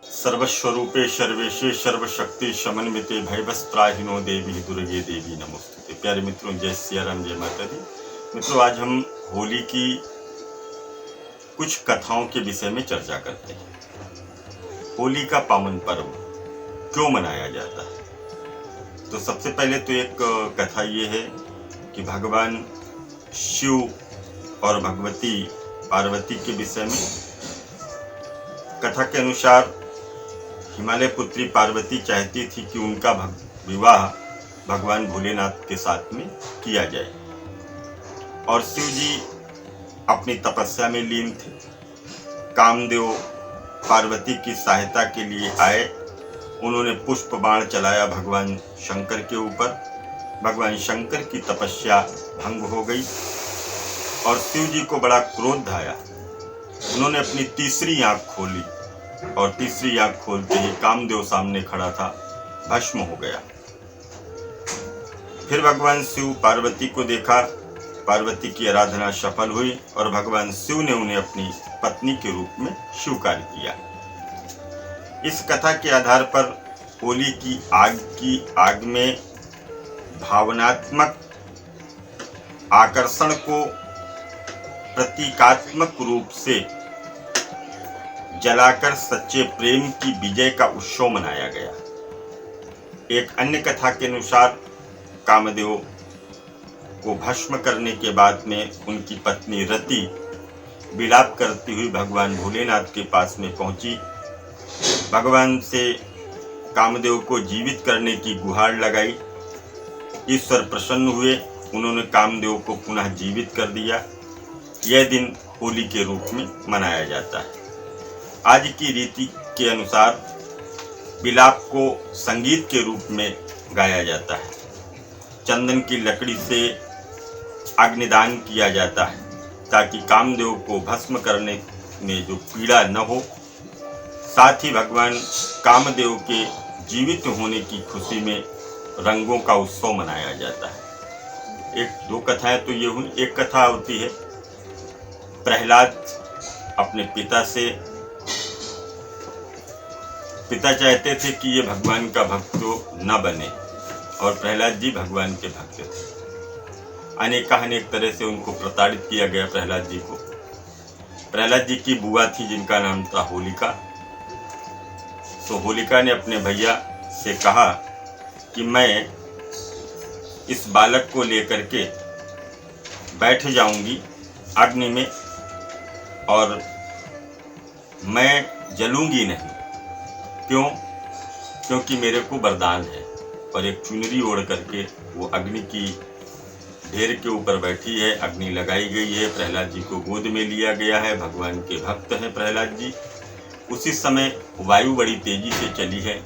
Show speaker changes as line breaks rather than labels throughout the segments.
सर्वस्वरूपे सर्वेशे सर्वशक्ति समन्विते भयवस्त्राहिनो देवी दुर्गे देवी नमोस्तुते। प्यारे मित्रों, जय सिया राम, जय माता दी। मित्रों, आज हम होली की कुछ कथाओं के विषय में चर्चा करते हैं। होली का पावन पर्व क्यों मनाया जाता है? तो सबसे पहले तो एक कथा ये है कि भगवान शिव और भगवती पार्वती के विषय में। कथा के अनुसार हिमालय पुत्री पार्वती चाहती थी कि उनका विवाह भगवान भोलेनाथ के साथ में किया जाए, और शिव जी अपनी तपस्या में लीन थे। कामदेव पार्वती की सहायता के लिए आए। उन्होंने पुष्प बाण चलाया भगवान शंकर के ऊपर। भगवान शंकर की तपस्या भंग हो गई और शिव जी को बड़ा क्रोध आया। उन्होंने अपनी तीसरी आंख खोली और तीसरी आंख खोलते ही कामदेव सामने खड़ा था, भस्म हो गया। फिर भगवान शिव पार्वती को देखा, पार्वती की आराधना सफल हुई और भगवान शिव ने उन्हें अपनी पत्नी के रूप में स्वीकार किया। इस कथा के आधार पर होली की आग में भावनात्मक आकर्षण को प्रतीकात्मक रूप से जलाकर सच्चे प्रेम की विजय का उत्सव मनाया गया। एक अन्य कथा के अनुसार कामदेव को भस्म करने के बाद में उनकी पत्नी रति विलाप करती हुई भगवान भोलेनाथ के पास में पहुंची। भगवान से कामदेव को जीवित करने की गुहार लगाई। ईश्वर प्रसन्न हुए, उन्होंने कामदेव को पुनः जीवित कर दिया। यह दिन होली के रूप में मनाया जाता है। आज की रीति के अनुसार विलाप को संगीत के रूप में गाया जाता है। चंदन की लकड़ी से अग्निदान किया जाता है ताकि कामदेव को भस्म करने में जो पीड़ा न हो। साथ ही भगवान कामदेव के जीवित होने की खुशी में रंगों का उत्सव मनाया जाता है। एक दो कथाएं तो ये हुई। एक कथा होती है, प्रहलाद अपने पिता चाहते थे कि ये भगवान का भक्त न बने, और प्रहलाद जी भगवान के भक्त थे। अनेक तरह से उनको प्रताड़ित किया गया। प्रहलाद जी की बुआ थी जिनका नाम था होलिका। तो होलिका ने अपने भैया से कहा कि मैं इस बालक को लेकर के बैठ जाऊंगी अग्नि में और मैं जलूंगी नहीं। क्यों? क्योंकि मेरे को वरदान है। और एक चुनरी ओढ़ करके वो अग्नि की ढेर के ऊपर बैठी है। अग्नि लगाई गई है, प्रहलाद जी को गोद में लिया गया है। भगवान के भक्त हैं प्रहलाद जी। उसी समय वायु बड़ी तेजी से चली है।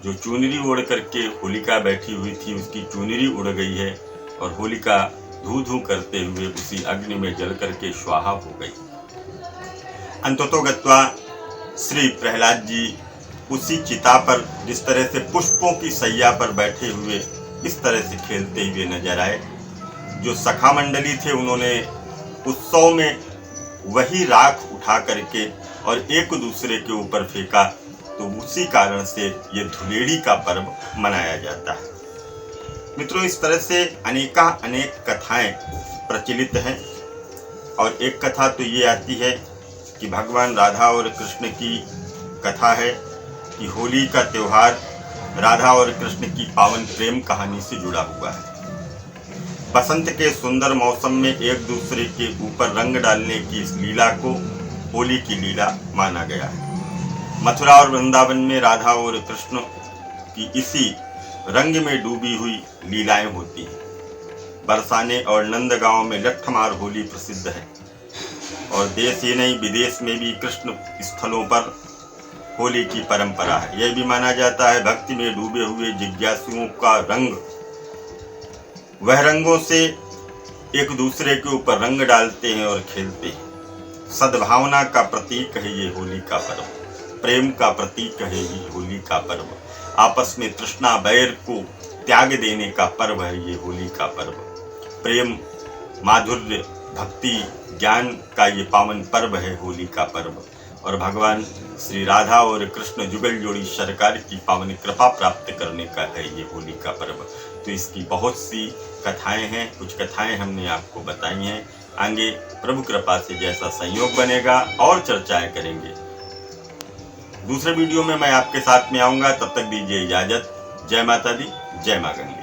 जो चुनरी ओढ़ करके होलिका बैठी हुई थी, उसकी चुनरी उड़ गई है और होलिका धू धू करते हुए उसी अग्नि में जल करके स्वाहा हो गई। अंततो गत्वा श्री प्रहलाद जी उसी चिता पर जिस तरह से पुष्पों की सैया पर बैठे हुए इस तरह से खेलते हुए नजर आए। जो सखा मंडली थे उन्होंने उत्सव में वही राख उठा करके और एक दूसरे के ऊपर फेंका, तो उसी कारण से ये धुलेड़ी का पर्व मनाया जाता है। मित्रों, इस तरह से अनेक कथाएं प्रचलित हैं। और एक कथा तो ये आती है कि भगवान राधा और कृष्ण की कथा है कि होली का त्यौहार राधा और कृष्ण की पावन प्रेम कहानी से जुड़ा हुआ है। बसंत के सुंदर मौसम में एक दूसरे के ऊपर रंग डालने की इस लीला को होली की लीला माना गया है। मथुरा और वृंदावन में राधा और कृष्ण की इसी रंग में डूबी हुई लीलाएं होती हैं। बरसाने और नंदगांव में लट्ठमार होली प्रसिद्ध है, और देश ही नहीं विदेश में भी कृष्ण स्थलों पर होली की परंपरा है। यह भी माना जाता है भक्ति में डूबे हुए जिज्ञासुओं का रंग, वह रंगों से एक दूसरे के ऊपर रंग डालते हैं और खेलते हैं। सद्भावना का प्रतीक है ये होली का पर्व, प्रेम का प्रतीक है ये होली का पर्व। आपस में तृष्णा बैर को त्याग देने का पर्व है ये होली का पर्व। प्रेम, माधुर्य, भक्ति, ज्ञान का ये पावन पर्व है होली का पर्व। और भगवान श्री राधा और कृष्ण जुगल जोड़ी सरकार की पावन कृपा प्राप्त करने का है ये होली का पर्व। तो इसकी बहुत सी कथाएं हैं, कुछ कथाएं हमने आपको बताई हैं। आगे प्रभु कृपा से जैसा संयोग बनेगा और चर्चाएं करेंगे। दूसरे वीडियो में मैं आपके साथ में आऊँगा, तब तक दीजिए इजाज़त। जय माता दी, जय माँ गंगे।